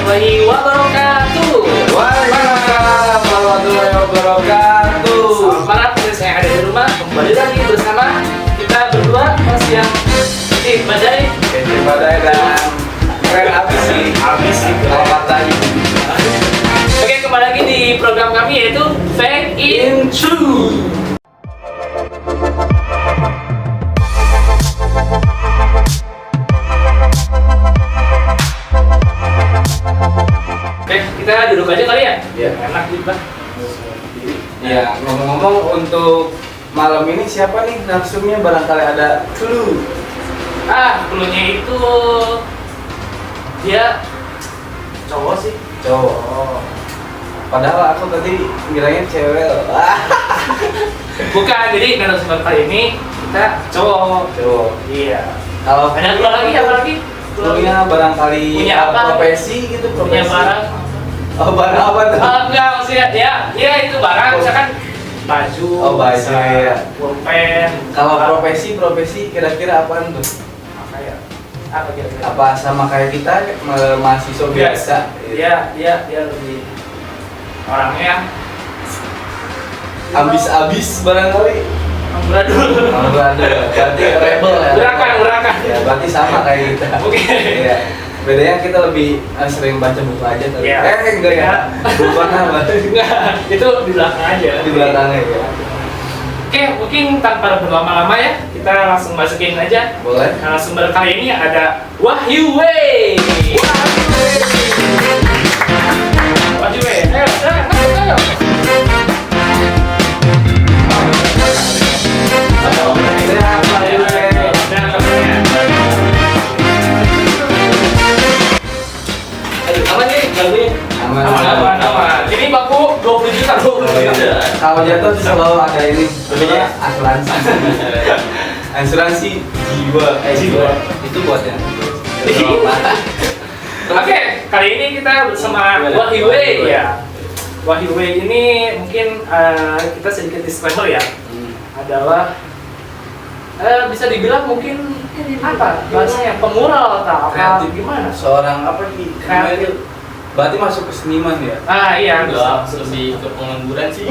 warahmatullahi wabarakatuh. Waalaikumsalam warahmatullahi wabarakatuh. Selamat malam pemirsa yang ada di rumah. Kembali lagi bersama kita berdua Mas yang Badai. Badai dan keren habis sih. Selamat lagi. Oke, kembali lagi di program kami yaitu Fake in True. Oke, kita duduk aja kali ya? Iya. Enak gitu Bang. Ya, ngomong-ngomong untuk malam ini siapa nih narsumnya, barangkali ada clue. Cluenya itu dia cowok sih. Cowok. Padahal aku tadi ngiranya cewek. Bukan, jadi narasumber kali ini kita cowok. Iya. Kalau Ada dua lagi, apa lagi? cluenya barangkali Punya apa? profesi gitu, Punya profesi. barang. Oh, barang apa tuh? Enggak, maksudnya ya itu barang, misalkan baju, Oh, baju, bisa iya. pulpen. Kalau profesi kira-kira apaan tuh? apa ya? Apa kira-kira? Apa sama kayak kita mahasiswa biasa? Dia lebih orangnya Abis barangkali. amburadul. Berarti rebel ya. Gerakan. Ya, berarti sama kayak kita. Oke. Iya. Bedanya kita lebih sering baca buku aja kali. Iya. Enggak ya. Bukan apa. Enggak, itu di belakang aja. Di belakangnya ya. Oke, mungkin tanpa berlama-lama ya, kita langsung masukin aja. Boleh. Narasumber kali ini ada Wahyu Wey. Wahyu Wey, ayo, ayo. Aman. Ini bangku 20 juta. Kalau jatuh selalu ada ini. Sebenarnya asuransi jiwa. Itu buatnya. Oke, kali ini kita bersama Wahyu Wey ya. Wahyu Wey ini mungkin kita sedikit disclaimer ya. Adalah bisa dibilang mungkin apa bahasanya pemural atau apa Kreatif. gimana? Seorang apa nih? Kreatif. Berarti masuk ke seniman ya? Iya, Enggak, lebih ke pengangguran sih.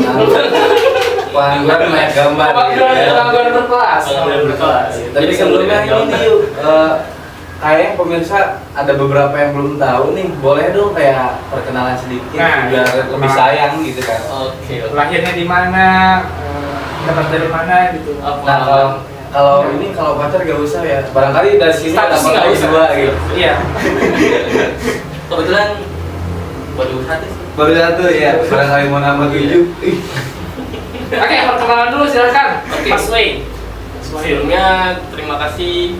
Pengangguran main gambar. Pengangguran berkelas. Pengangguran berkelas. Tapi Jadi sebelumnya gambar. ini yuk, kayaknya pemirsa ada beberapa yang belum tahu nih. Boleh dong kayak perkenalan sedikit Nah, biar lebih sayang gitu kan. Oke. Lahirnya di mana? Dapat dari mana gitu? Nah, kalau pacar gak usah ya. Barangkali dari sini Status sih dapat nggak lagi usah. dua gitu. Iya. Kebetulan baru satu sih. Baru satu ya. Barangkali mau nambah 7. Oke, perkenalan dulu silakan. Oke. Mas Wey. Sebelumnya terima kasih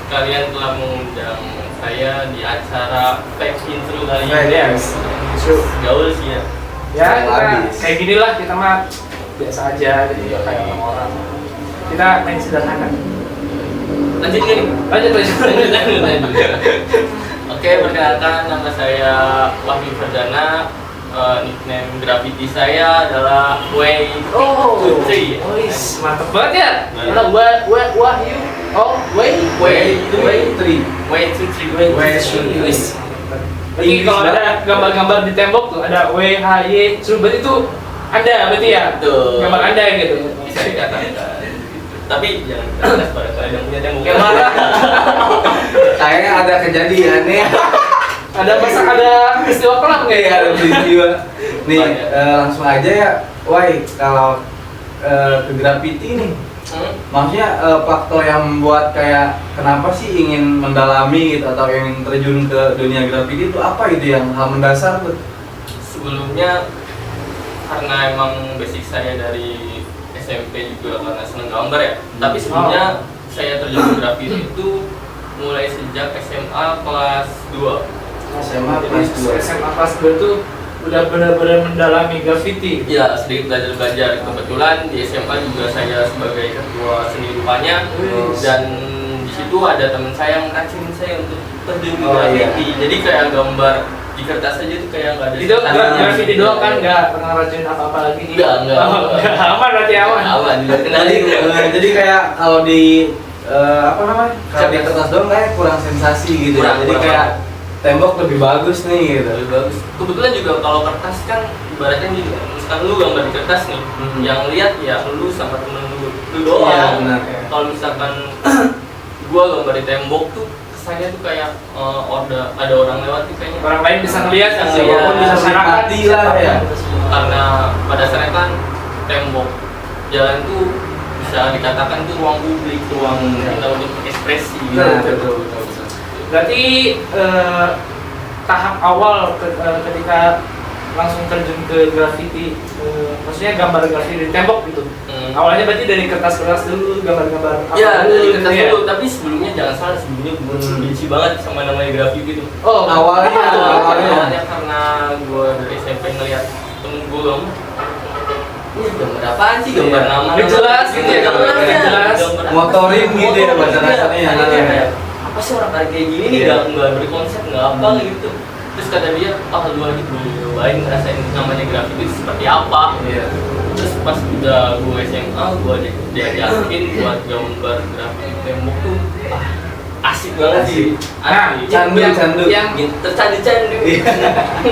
kalian telah mengundang saya di acara Fake Intro kali ini. Yes. Gaul sih ya. Ya, kita Habis. kayak gini lah, kita mah biasa aja, jadi nggak kayak orang-orang. Kita main sederhana. Lanjut nih. Lanjut. Oke, perkenalkan nama saya Wahyu Ferdana. Nickname graffiti saya adalah Way Oh, Putri. wis, mantep banget ya. Mantap. Karena Wahyu. Oh, Wey. Way Putri. Way Putri. Wis. Jadi kalau ada gambar-gambar di tembok tuh ada WHY, berarti itu Anda berarti ya? Betul. Gambar Anda gitu. Bisa dikatakan. Tapi jangan terbatas pada kalian yang punya tembok. Yang mana? Kayaknya ada kejadian nih. Ada peristiwa kelam nggak ya? Ada peristiwa. Nih, Banyak. langsung aja ya. Woi, kalau ke graffiti nih, maksudnya faktor yang membuat kayak kenapa sih ingin mendalami gitu atau ingin terjun ke dunia graffiti itu apa gitu yang hal mendasar tuh? Sebelumnya karena emang basic saya dari SMP juga karena seneng gambar ya. Tapi sebelumnya saya terjun ke graffiti itu mulai sejak SMA kelas 2. SMA Jadi kelas 2. SMA kelas 2 itu udah benar-benar mendalami graffiti. Ya, sedikit belajar. Kebetulan di SMA juga saya sebagai ketua seni rupanya. Wih. Dan di situ ada teman saya yang meracuni saya untuk terjun ke Oh, graffiti. Jadi kayak gambar di kertas aja tuh kayak nggak ada. Itu sisanya. graffiti doang kan, nggak pernah racunin apa-apa lagi nih? Enggak. Aman berarti aman. Aman, juga kenalin. Jadi kayak kalau di apa namanya? Kalau di kertas doang kayak kurang sensasi gitu. Kurang, Jadi kurang. kayak tembok lebih bagus nih gitu. Lebih bagus. Kebetulan juga kalau kertas kan ibaratnya juga, misalkan lu gambar di kertas nih, yang lihat ya lu sama temen lu doang. Iya, benar. Kalau misalkan gua gambar di tembok tuh kesannya tuh kayak ada orang lewat tuh kayaknya. Orang lain bisa ngeliat, Bisa siapapun bisa masyarakat menikmati lah ya. Karena pada dasarnya kan tembok jalan tuh bisa dikatakan tuh ruang publik, ruang kita untuk ekspresi. Betul. Berarti tahap awal ketika langsung terjun ke graffiti, maksudnya gambar graffiti di tembok gitu. Awalnya berarti dari kertas-kertas dulu, gambar-gambar apa Ya, dari dulu, kertas gitu ya? dulu, tapi sebelumnya jangan salah, sebelumnya gue benci banget sama namanya graffiti gitu. Oh, Awalnya karena gue dari SMP ngeliat temen gue gambar, ini gambar apaan sih, gambar Iya. nama Nggak jelas gitu ya, gambar nggak jelas. Motorin gitu ya bahasa rasanya ya. Apa sih orang kayak gini nih, Iya. nggak berkonsep, nggak apa gitu. Terus kata dia, lu lagi belum nyobain ngerasain namanya graffiti itu seperti apa. Iya. Terus pas udah gue SMA, gue diajakin buat gambar grafik tembok tuh asik banget sih. Nah, Asik. Candu. yang Tercandu-candu.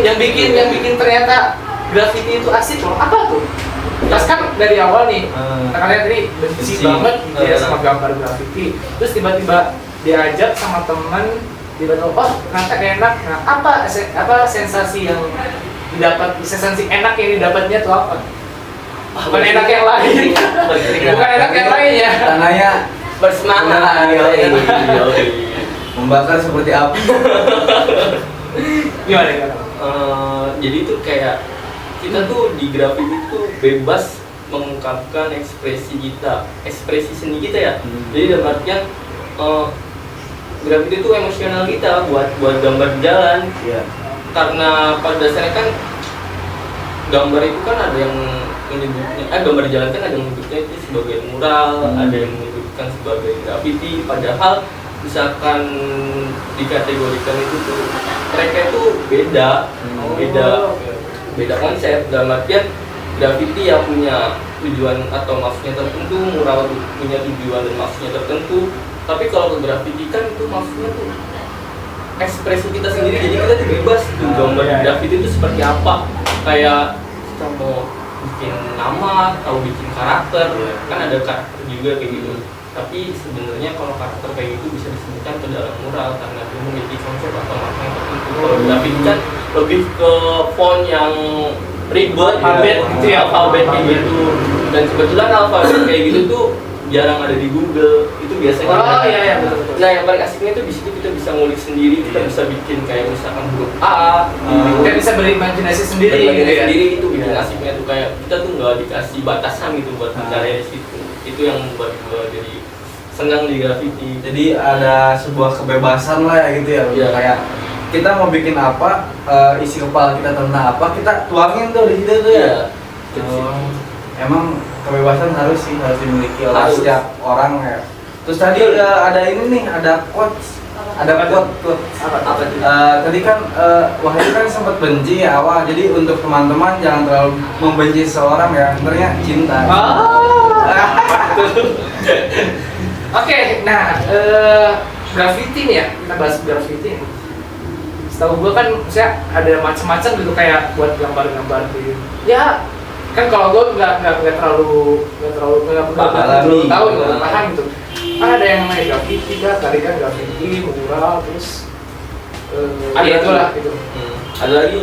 yang bikin ternyata graffiti itu asik loh. Apa tuh? Pas kan dari awal nih, kalian tadi benci Benci. banget gitu ya Iya. sama gambar graffiti. Terus tiba-tiba diajak sama teman, tiba-tiba oh ternyata enak. Nah, apa sensasi yang didapat, sensasi enak yang didapatnya tuh apa? Bukan enak yang lain. Bukan enak yang lain ya. Tanahnya Bersemangat. membakar seperti api. Gimana kan? Jadi tuh kayak kita tuh di graffiti tuh bebas mengungkapkan ekspresi kita, ekspresi seni kita ya. Jadi dalam artian graffiti itu emosional kita buat gambar jalan. Iya. Karena pada dasarnya kan gambar itu kan ada yang menyebutnya, gambar jalan kan ada yang menyebutnya itu sebagai mural, ada yang menyebutkan sebagai graffiti. Padahal misalkan dikategorikan itu tuh mereka itu beda konsep. Dalam artian graffiti yang punya tujuan atau maksudnya tertentu, mural punya tujuan dan maksudnya tertentu. Tapi kalau ke graffiti kan itu maksudnya tuh ekspresi kita sendiri, jadi kita tuh bebas tuh gambar graffiti itu seperti apa. Kayak kita mau bikin nama atau bikin karakter, kan ada karakter juga kayak gitu. Tapi sebenarnya kalau karakter kayak gitu bisa disebutkan ke dalam mural karena dia memiliki konsep atau makna yang tertentu. Kalau graffiti kan lebih ke font yang ribet, Alfabet gitu ya, alfabet kayak gitu. Dan kebetulan alfabet kayak gitu tuh jarang ada di Google. Itu biasanya. Oh iya betul. Nah, yang paling asiknya tuh di situ kita bisa ngulik sendiri, kita bisa bikin kayak misalkan huruf A, Kita bisa berimajinasi sendiri gitu ya. sendiri itu bikin asiknya tuh kayak kita tuh nggak dikasih batasan gitu buat berkarya di situ. Itu yang membuat gue jadi senang di graffiti. Jadi ada sebuah kebebasan lah ya gitu ya. Iya. Kayak kita mau bikin apa, isi kepala kita tentang apa, kita tuangin tuh di situ tuh ya. Emang kebebasan harus dimiliki oleh Harus. setiap orang ya. Terus tadi ada ini nih, ada quotes. Ada quote. Apa tuh? Tadi kan Wahyu kan sempat benci ya awal. Jadi untuk teman-teman jangan terlalu membenci seseorang ya. Ternyata cinta. Oke, nah graffiti nih ya, kita bahas graffiti. Setahu gua kan, misalnya ada macam-macam gitu kayak buat gambar-gambar di. Ya, kan kalau gua nggak terlalu tahu nggak paham gitu. Kan ada yang main graffiti kan, tarikan graffiti, mural, terus Ada itulah gitu. Ada lagi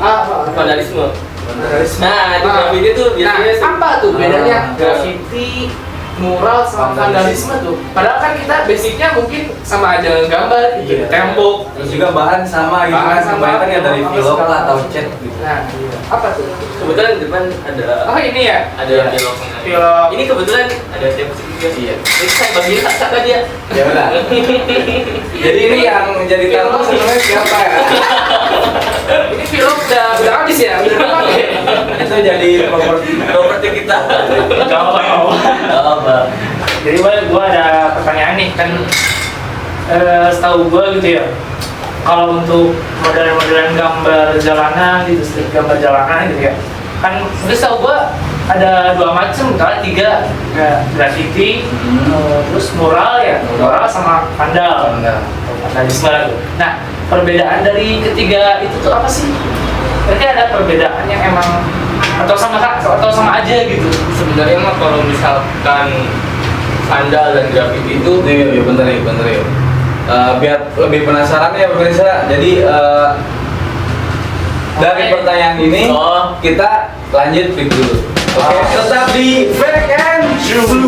vandalisme. Vandalisme. Nah, itu graffiti tuh biasanya apa tuh bedanya graffiti, mural sama vandalisme tuh? Padahal kan kita basicnya mungkin sama aja gambar gitu, tembok. Terus juga bahan sama gitu Bahan kan, sama, kebanyakan ya dari apa film segala lah atau macam. cat gitu. Nah, apa tuh? Kebetulan di depan ada Oh ini ya? ada film. Film. Ini kebetulan ada tiap juga. Iya. Ini saya bagian kakak dia. Ya udah. Jadi ini yang jadi tamu sebenarnya siapa ya? Ini film udah habis ya? Udah pakai. Itu jadi Properti kita. Gak apa. Jadi gua ada pertanyaan nih kan, setahu gua gitu ya. Kalau untuk model-modelan gambar jalanan gitu, street gambar jalanan gitu ya, kan udah setahu gua ada dua macam, misalnya tiga, graffiti, terus mural ya, mural sama vandalisme gitu. Nah, perbedaan dari ketiga itu tuh apa sih? Berarti ada perbedaan yang emang atau sama aja gitu? Sebenarnya mah kalau misalkan vandal dan graffiti itu Iya bener ya. Biar lebih penasaran ya pemirsa. Jadi dari Oke. pertanyaan ini kita lanjut break dulu. Oke, tetap di Fake and True.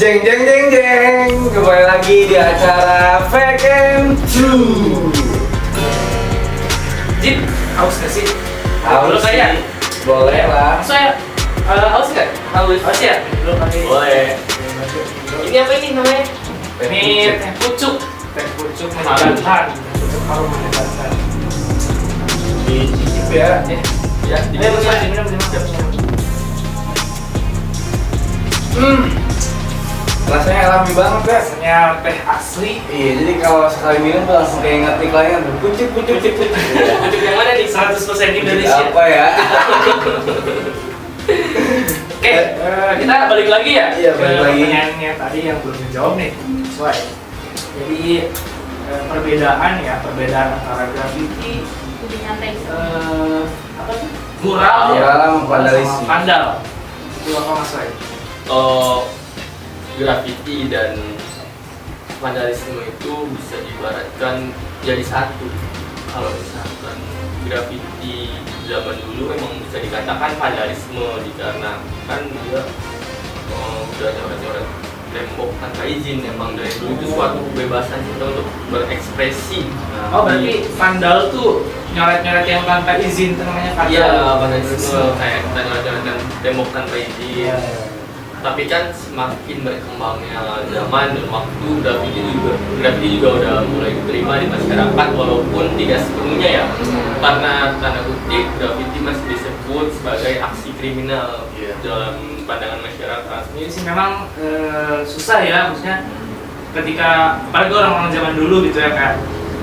Jeng, kembali lagi di acara Fake and True. Jip, haus gak sih? Haus Dulu kayak Boleh lah. saya haus nggak? Haus ya? Dulu kali. boleh. Ini apa ini namanya? Ini teh pucuk menyegarkan. Pucuk harum menyegarkan. Dicicip ya. Ya, Diminum. Rasanya alami banget ya. Rasanya teh asli. Iya, jadi kalau sekali minum tuh langsung kayak ingat iklannya tuh. Pucuk. Pucuk yang mana nih? 100% Indonesia. Apa ya? Oke, kita balik lagi ya Iya, ke balik lagi. pertanyaannya tadi yang belum dijawab nih. Sesuai. Jadi perbedaan antara graffiti, Lebih nyantai sih. apa sih? Mural, Mural sama vandalisme. sama vandal. Itu apa Mas Wai? Graffiti dan vandalisme itu bisa diibaratkan jadi satu. Kalau misalkan graffiti zaman dulu memang bisa dikatakan vandalisme dikarenakan dia udah nyoret-nyoret tembok tanpa izin. Emang dari dulu itu suatu kebebasan kita untuk berekspresi. Oh, berarti vandal tuh nyoret-nyoret yang tanpa izin itu namanya vandal. Iya, vandalisme kayak kita nyoret-nyoretkan tembok tanpa izin. Iya. Tapi kan semakin berkembangnya zaman dan waktu, graffiti juga udah mulai diterima di masyarakat walaupun tidak sepenuhnya ya. Karena tanda kutip graffiti masih disebut sebagai aksi kriminal dalam pandangan masyarakat. Ini sih memang susah ya, maksudnya ketika apalagi orang-orang zaman dulu gitu ya, kayak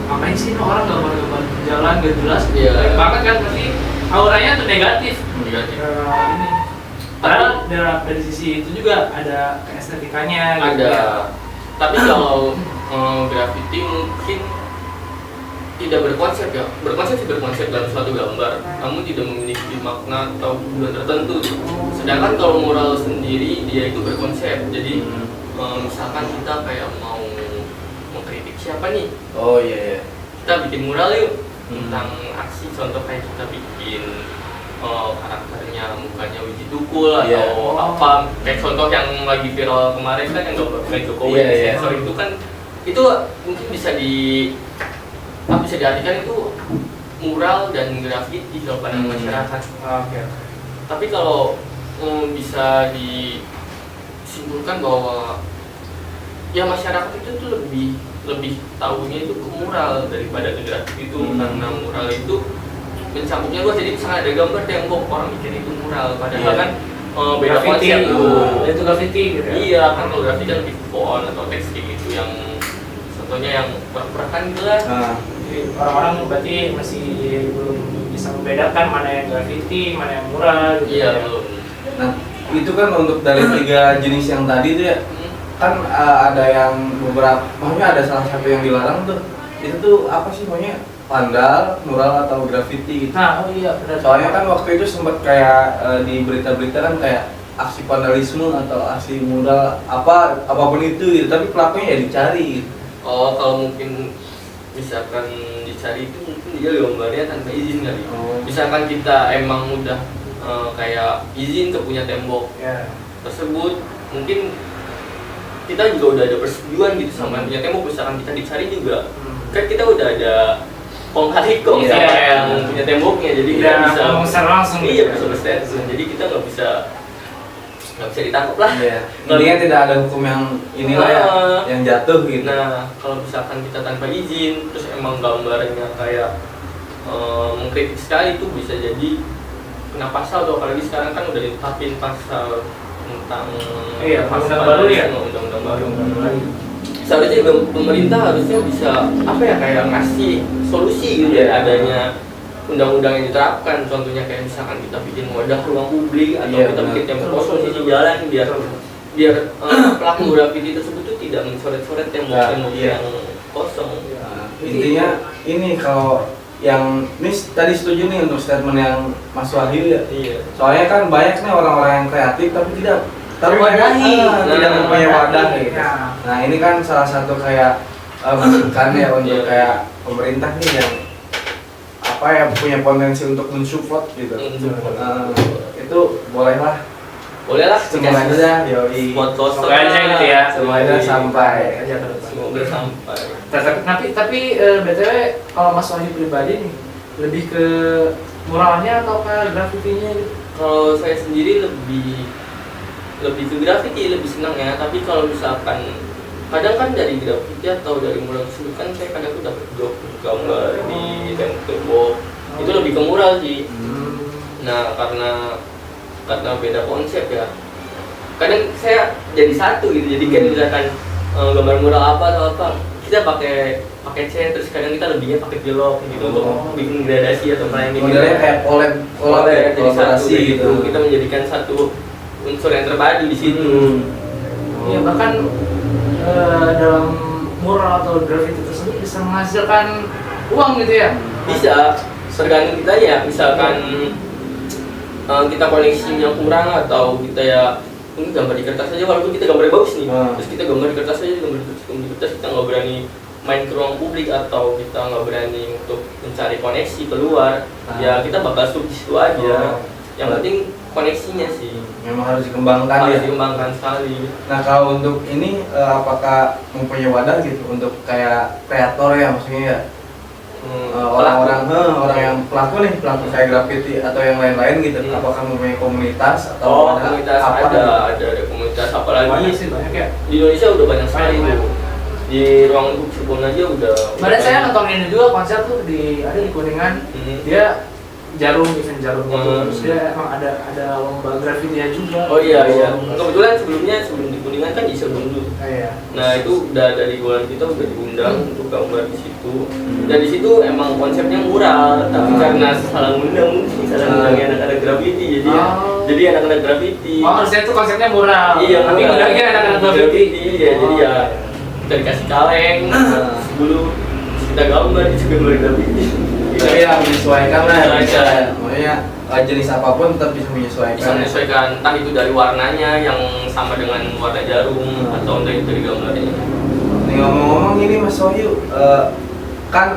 ngapain sih ini orang gambar-gambar jalan gak jelas, Iya. baik banget kan, berarti auranya tuh negatif. Negatif. Ini padahal dari sisi itu juga ada keestetikanya gitu Ada. ya. Tapi kalau graffiti mungkin tidak berkonsep ya. Berkonsep dalam suatu gambar, namun tidak memiliki makna atau tujuan tertentu. Sedangkan kalau mural sendiri dia itu berkonsep. Jadi misalkan kita kayak mau mengkritik siapa nih, Oh iya. kita bikin mural yuk tentang aksi. Contoh kayak kita bikin karakternya mukanya Wiji Tukul atau Iya. apa, kayak contoh yang lagi viral kemarin kan yang gambar Jokowi Iya, di iya. sensor itu kan, itu mungkin bisa diartikan itu mural dan graffiti kalau pandangan masyarakat. Oke. Tapi kalau bisa disimpulkan bahwa ya masyarakat itu tuh lebih tahunya itu ke mural daripada ke graffiti itu. Karena mural itu mencapuknya luas, jadi misalnya ada gambar tembok orang mikir itu mural, padahal Iya. kan beda Graffiti konsep tuh. itu graffiti gitu ya. Iya, kan kalau graffiti kan lebih font atau teks kayak gitu yang contohnya yang perkan gitu lah. Nah, Jadi orang-orang berarti masih belum bisa membedakan mana yang graffiti, mana yang mural gitu Iya, ya. belum. nah itu kan untuk dari 3 jenis yang tadi tuh ya, kan ada yang beberapa, maksudnya ada salah satu yang dilarang tuh. Itu tuh apa sih namanya? Vandal, mural atau graffiti gitu. Nah, oh iya benar. Soalnya kan waktu itu sempat kayak di berita-berita kan kayak aksi vandalisme atau aksi mural apapun itu gitu, tapi pelakunya ya dicari gitu. Oh, kalau mungkin misalkan dicari itu mungkin dia gambarnya tanpa izin kali. Oh. Misalkan kita emang udah kayak izin ke punya tembok Ya. tersebut, mungkin kita juga udah ada persetujuan gitu sama yang punya tembok. Misalkan kita dicari juga, kan kita udah ada kong kali kong Iya. sama yang punya temboknya, jadi kita Tidak bisa ngomong secara langsung gitu iya ya. bisa berstatus, jadi kita nggak bisa nggak bisa ditangkap lah. Iya. Intinya tidak ada hukum yang inilah ya, yang jatuh gitu. Nah, kalau misalkan kita tanpa izin, terus emang gambarnya kayak mengkritik sekali, itu bisa jadi kena pasal tuh. Apalagi sekarang kan udah ditetapin pasal tentang undang-undang baru ya. Undang-undang baru. Seharusnya juga pemerintah harusnya bisa apa ya, kayak ngasih solusi gitu ya, adanya undang-undang yang diterapkan. Contohnya kayak misalkan kita bikin wadah ruang publik atau kita bikin tembok kosong di jalan biar pelaku grafiti tersebut tuh tidak mencoret-coret tembok yang kosong. Intinya ini kalau yang ini tadi setuju nih untuk statement yang Mas Wahyu ya. Iya. Soalnya kan banyak nih orang-orang yang kreatif tapi tidak terwadahi, tidak mempunyai wadah gitu. Ya. Nah ini kan salah satu kayak masukan ya untuk kayak pemerintah nih yang apa ya punya potensi untuk mensupport gitu. Itu bolehlah. Bolehlah. Semoga aja yoi. Semoga aja gitu ya. Semoga sampai. Semoga sampai. Tapi BTW kalau Mas Wahyu pribadi nih lebih ke muralnya atau ke grafitinya gitu? Kalau saya sendiri lebih ke grafiti, lebih senang ya. Tapi kalau misalkan kadang kan dari grafiti atau dari mural tersebut kan saya kadang tuh dapat job gambar di tembok. Itu lebih ke mural sih. Nah, karena beda konsep ya. Kadang saya jadi satu gitu. Jadi kan misalkan gambar mural apa atau apa, kita pakai cat, terus kadang kita lebihnya pakai pilok gitu untuk bikin gradasi atau blending. Modelnya kayak collab ya, jadi satu gitu. Kita menjadikan satu unsur yang terpadu di situ. Iya, bahkan dalam mural atau grafiti tersebut bisa menghasilkan uang gitu ya? Bisa, tergantung kita ya. Misalkan kita koneksinya kurang atau kita ya ini gambar di kertas aja, walaupun kita gambarnya bagus nih, terus kita gambar di kertas aja, gambar di kertas kita nggak berani main ke ruang publik atau kita nggak berani untuk mencari koneksi keluar, ya kita bakal stuck di situ aja. Yang penting koneksinya sih memang harus dikembangkan harus ya. dikembangkan sekali. Nah kalau untuk ini apakah mempunyai wadah gitu untuk kayak kreator ya, maksudnya ya orang yang pelaku kayak grafiti atau yang lain-lain gitu, apakah mempunyai komunitas atau komunitas ada komunitas, apalagi banyak sih, banyak ya. Di Indonesia udah banyak sekali tuh. Di ruang Cirebon aja udah. Kemarin saya nonton ini juga konser tuh ada di Kuningan. Dia jarum gitu, terus dia emang ada lomba grafitinya juga. Oh iya. Kebetulan sebelum di Kuningan kan di Serbundi. Iya. Nah itu udah dari bulan kita udah diundang untuk gambar di situ. Dan di situ emang konsepnya mural, tapi karena salah undangnya anak-anak grafiti, jadi anak-anak grafiti. Harusnya itu konsepnya mural. Iya, tapi undangnya anak-anak grafiti. Iya, jadi ya kita dikasih kaleng dulu, kita gambar di gambar grafiti. Iya, menyesuaikan lah. Makanya jenis apapun tetap bisa menyesuaikan. Bisa menyesuaikan, entah itu dari warnanya yang sama dengan warna jarum atau dari gambarnya. Nih ngomong-ngomong ini Mas Wahyu, kan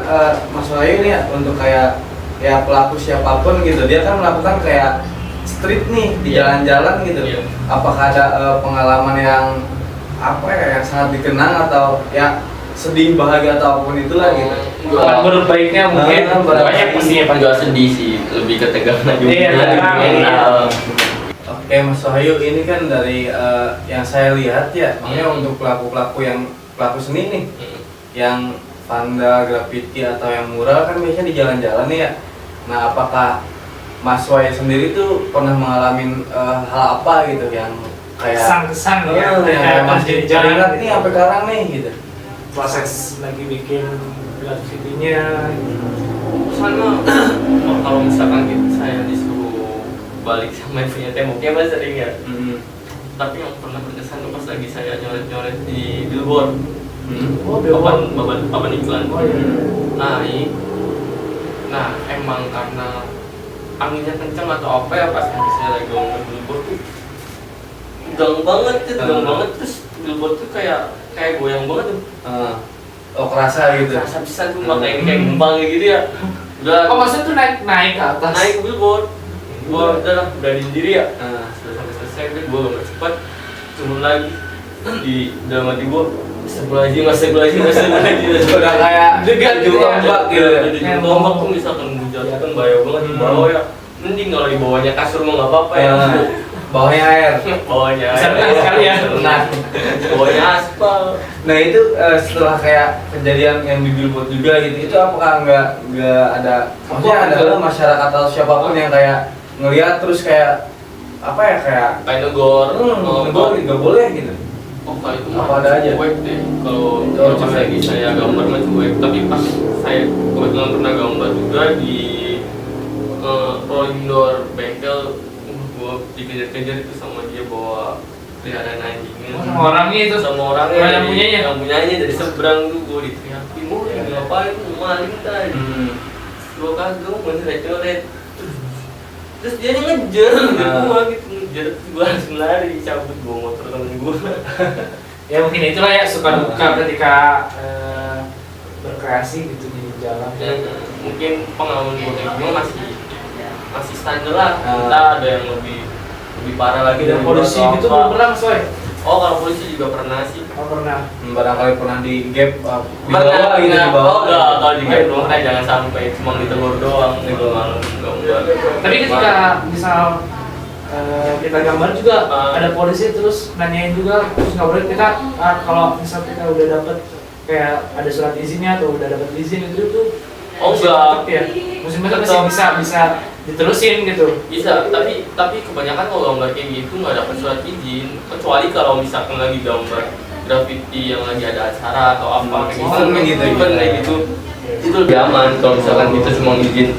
Mas Wahyu ini ya untuk kayak ya pelaku siapapun gitu, dia kan melakukan kayak street nih di jalan-jalan gitu. Iya. Apakah ada pengalaman yang apa ya yang sangat dikenang atau ya sedih, bahagia atau apapun itulah gitu? Menurut baiknya mungkin banyak pastinya Pak. Enggak sedih sih, lebih ke tegang aja. Iya. Oke Mas Wahyu, ini kan dari yang saya lihat ya, makanya untuk pelaku seni nih, yang vandal, grafiti atau yang mural kan biasanya di jalan-jalan nih ya. Nah apakah Mas Wahyu sendiri tuh pernah mengalami hal apa gitu yang kayak kesan ya, yang masih teringat nih sampai sekarang nih gitu? Proses lagi bikin grafitinya. Sama kalau misalkan saya disuruh balik sama yang punya temboknya masih sering ya. Tapi yang pernah berkesan tuh pas lagi saya nyoret-nyoret di billboard. Papan iklan. Nah emang karena anginnya kencang atau apa ya, pas saya lagi ngomong billboard tuh tegang banget terus billboard tuh kayak goyang banget tuh. Oh kerasa gitu. Kerasa bisa tuh makanya kayak gembang gitu ya. Udah. Maksudnya tuh naik ke atas. Naik ke billboard. Gua udah diri ya. Sudah sampai selesai udah gua gambar cepat turun lagi di dalam hati gua. Sebelah lagi. Udah kayak degan gitu ya. Ombak gitu. Jadi ombak tuh misalkan menjatuhkan bahaya banget di bawah ya. Mending kalau di bawahnya kasur mah nggak apa-apa ya. bawahnya air. Bawahnya Bisa renang sekali ya. Renang. Bawahnya aspal. Nah itu setelah kayak kejadian yang di billboard juga gitu, itu apakah nggak ada, maksudnya ada masyarakat atau siapapun yang kayak ngelihat terus kayak apa ya kayak negor. negor nggak boleh gitu. Oh kalau itu Apa ada aja? cuek deh. Kalau Oh, pas cuek. lagi saya gambar mah cuek. Tapi pas saya kebetulan pernah gambar juga di rolling door bengkel, gua dikejar-kejar itu sama dia bawa peliharaan anjingnya. Sama orangnya itu. Sama orangnya. Yang punyanya. Yang punyanya dari seberang tuh gua diteriakin, "Oh, ngapain lu maling tadi?" Gua kagak mau coret-coret. Terus dia ngejar gua gitu, ngejar gua langsung lari, cabut gua motor temen gua. Ya mungkin itulah ya suka duka ketika berkreasi gitu di jalan. Mungkin pengalaman gua kayak gini masih standar lah. Kita ada yang lebih parah lagi Dan dari polisi gua atau itu apa. belum pernah Soy. Oh kalau polisi juga pernah sih. Oh pernah. Barangkali pernah di gap di Pernah bawah gitu di bawah. Oh enggak, kalau di game doang jangan sampai cuma ditegur doang nih gua malam enggak. Tapi ketika misal kita gambar juga Ah. ada polisi terus nanyain juga terus nggak boleh kita kalau misal kita udah dapet kayak ada surat izinnya atau udah dapet izin itu tuh Oh, masih enggak. tetep ya masih bisa diterusin gitu. Bisa, tapi kebanyakan kalau gambar kayak gitu nggak dapat surat izin, kecuali kalau misalkan lagi gambar graffiti yang lagi ada acara atau apa kayak gitu, Oh, gitu, event kayak gitu, itu lebih aman. Kalau misalkan kita cuma izin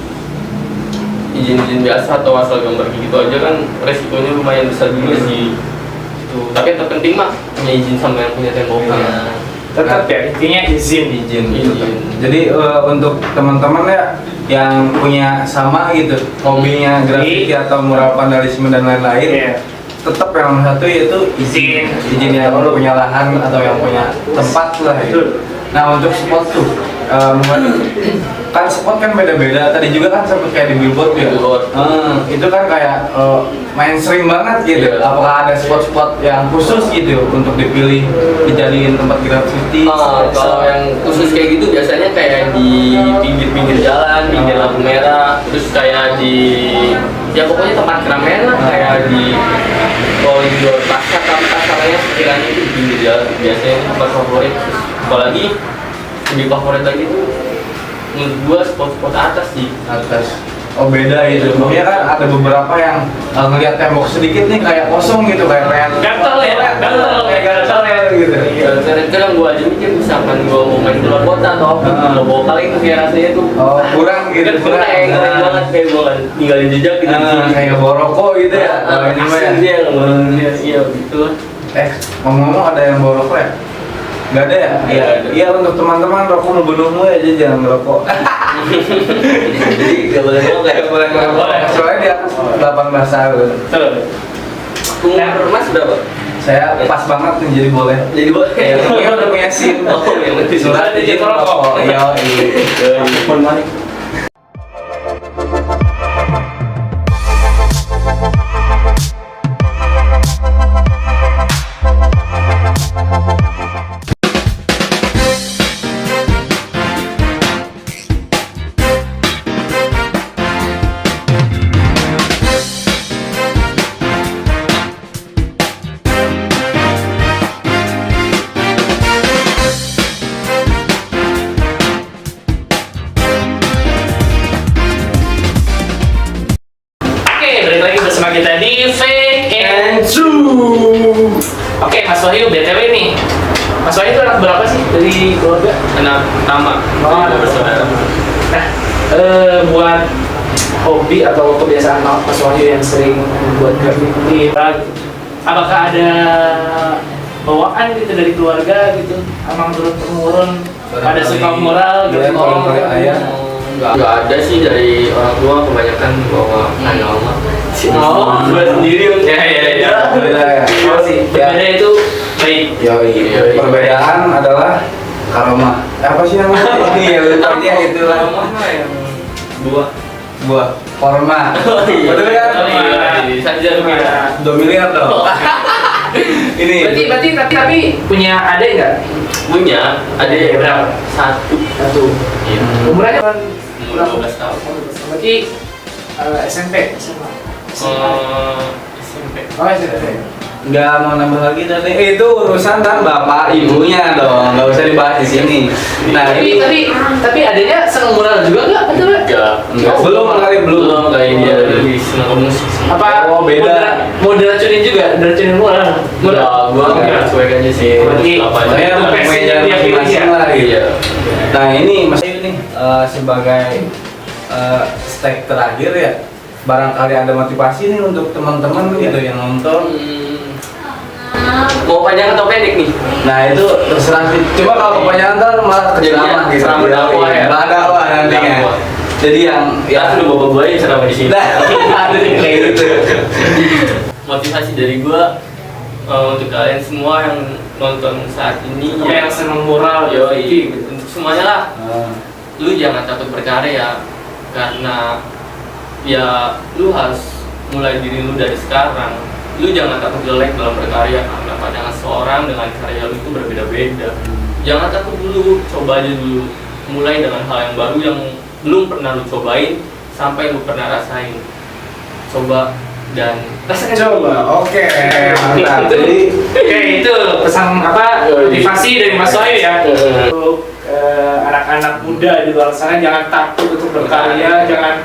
biasa atau asal gambar kayak gitu aja kan resikonya lumayan besar juga sih. Itu. Tapi yang terpenting mah punya izin sama yang punya temboknya. Tetap ya intinya izin. Izin. Izin. Jadi untuk teman-teman ya yang punya sama gitu hobinya graffiti atau mural vandalisme dan lain-lain, Iya. tetap yang satu yaitu izin yang punya lahan atau yang punya tempat lah gitu. Nah untuk spot tuh kan spot kan beda-beda, tadi juga kan sempat kayak di billboard ya. Itu kan kayak mainstream banget gitu. Iya. Apakah ada spot-spot yang khusus gitu untuk dipilih dijadiin tempat graffiti? Kalau yang khusus kayak gitu biasanya kayak di pinggir-pinggir jalan, pinggir lampu merah, terus kayak di ya pokoknya tempat keramaian lah kayak di koridor pasar tapi pasarnya sekiranya itu di pinggir jalan biasanya itu tempat favorit. Apalagi lebih favorit lagi tuh menurut gua spot-spot atas sih. Atas. Oh beda gitu. Maksudnya kan ada beberapa yang ngelihat tembok sedikit nih kayak kosong gitu kayak Gatel ya, gatel kayak gatel ya gitu. Iya, kadang gua aja mikir misalkan gua mau main keluar kota atau apa, gua bawa kali itu kayak rasanya tuh Oh kurang gitu. kurang keren banget kayak gua tinggalin jejak gitu di sini. Kayak bawa rokok gitu ya. Kalau ini mah ya. Asli dia ngeluarin iya gitu lah. Ngomong-ngomong ada yang bawa rokok ya? Nggak ada ya? Iya, ada. Iya untuk teman-teman rokok membunuhmu aja jangan merokok. Jadi gak boleh ngomong kayak Boleh ngerokok. Soalnya di atas 18 tahun. umur mas berapa? Saya pas banget nih jadi boleh. Jadi boleh. Ya, ini udah punya SIM. Oh, yang penting Surat izin rokok. Iya, iya. Balik lagi bersama kita di Fake and True. Oke, Mas Wahyu, BTW nih. Mas Wahyu itu anak berapa sih dari keluarga? anak pertama. Oh, anak bersaudara. Nah, buat hobi atau kebiasaan Mas Wahyu yang sering membuat graffiti, apakah ada bawaan gitu dari keluarga gitu? Emang turun temurun pada suka mural gitu? Iya, kalau kayak ayah. Nggak ada sih dari orang tua, kebanyakan bawa agama. Oh, Gua sendiri ya. Beda ya. Oh sih, berbeda itu baik. Iya. Perbedaan adalah karomah. Apa sih namanya? Iya, lupa dia itulah. Buah korma. Betul kan? Saja kira. 2 miliar dong. Ini. Berarti tapi punya adik nggak? Punya ada Berapa? satu. Iya. Umurnya kan Umur 12 tahun. Berarti SMP SMA. SMP. Oh, SMP. Nggak mau nambah lagi tadi. Itu urusan kan bapak ibunya dong, nggak usah dibahas di sini. Nah, Tapi adanya seneng mural juga nggak? Betul nggak? Enggak. Belum kayak dia lebih senang ke musik. Apa? Oh, beda. Mau diracunin juga? Diracunin mural? Enggak, gua enggak cuek aja sih. Berarti Apa aja. Saya itu passion punya dia pilih masing-masing ya? lah gitu. Iya. Nah ini Mas Ayu nih sebagai stake terakhir ya, barangkali ada motivasi nih untuk teman-teman gitu yang nonton. Mau panjang atau pendek nih? Nah itu terserah sih. Cuma kalau kepanjangan ntar malah ceramah gitu. Ceramah dakwah ya? Nggak ada dakwah nantinya. Dakwah. Jadi yang Ya, sudah bapak gua yang ceramah di sini. Nah, ada nih kayak gitu. Motivasi dari gua untuk kalian semua yang nonton saat ini Yang seneng mural, yoi, gitu. untuk semuanya lah. Lu jangan takut berkarya karena ya lu harus mulai diri lu dari sekarang. Lu jangan takut jelek dalam berkarya karena pandangan seorang dengan karya lu itu berbeda-beda. Jangan takut dulu, coba aja dulu. Mulai dengan hal yang baru yang belum pernah lu cobain sampai lu pernah rasain. Coba dan Rasakan Coba, oke, mantap. Jadi Oke, itu pesan apa motivasi dari Mas Wahyu ya untuk anak-anak muda di luar sana, jangan takut untuk berkarya, jangan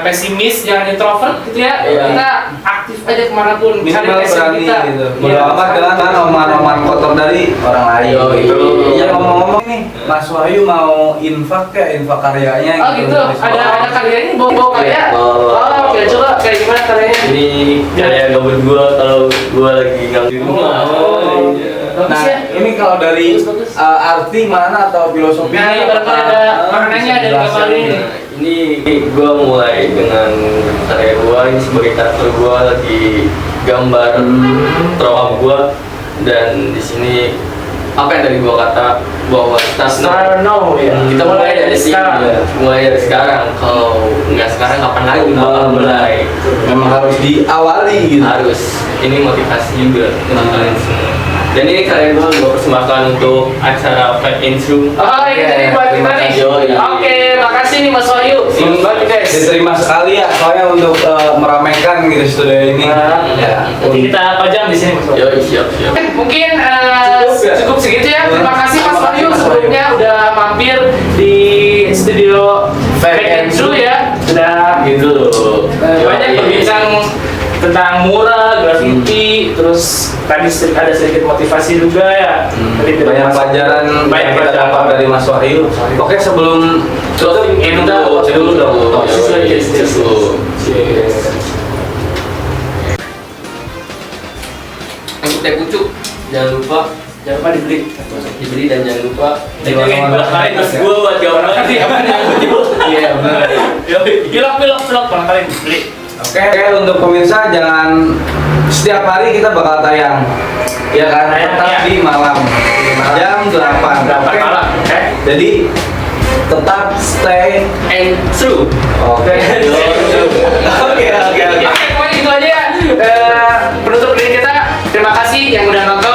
pesimis, jangan introvert gitu ya. Iya. Kita aktif aja kemanapun, cari minimal passion berani kita. gitu. Iya. Bodo amat dengan omongan-omongan kotor dari orang lain. Yoi. Ya ngomong-ngomong nih, Mas Wahyu mau infak karyanya Oh gitu, ada karyanya bawa karya. Bawa. Oh, oke, coba kayak gimana karyanya? ini karya gabut gua kalau gua lagi nggak di rumah. Oh. Iya. Bagus Nah, ya? ini kalau dari Bagus. arti mana atau filosofi? Nah, ini barangkali ada maknanya ada di gambar ini. Nah, ini gua mulai dengan karya gua ini sebagai karakter gua lagi gambar throw up gua, dan di sini apa yang tadi gua kata bahwa Start now ya. kita mulai dari sini sekarang. ya. Mulai dari sekarang, kalau nggak sekarang kapan lagi bakal mulai. Memang harus diawali gitu. Harus, ini motivasi juga untuk kalian semua. Dan ini kalian gua persembahkan untuk acara Five in Room. Oh, ini jadi buat kita nih. Yoi. Oke, makasih nih Mas Wahyu. Ini Banget guys. Diterima sekali ya, soalnya untuk meramaikan gitu studio ini. Ya. Nanti kita pajang di sini Mas Wahyu. Yoi, siap. Mungkin ya? cukup segitu ya. Terima kasih Mas Terima Wahyu kasih, Mas sebelumnya udah mampir di studio Back and True ya. Sudah Gitu loh. banyak berbincang tentang mural, graffiti, terus tadi ada sedikit motivasi juga ya. Tadi Banyak pelajaran banyak yang kita dapat dari Mas Wahyu. Oke, sebelum tutup kita watch dulu dong. Untuk teh pucuk, jangan lupa dibeli dan jangan lupa Jangan barangkali mas gua buat gambar. Iya benar. Pilok barangkali beli. Oke, untuk pemirsa jangan setiap hari kita bakal tayang. Ya kan, Tayang, tetap ya. di malam jam 8. Berapa Oke. malam? Oke. Jadi tetap stay. And true. Oke. Oke. Oke, pokoknya itu aja ya. Penutup dari kita. Terima kasih yang udah nonton.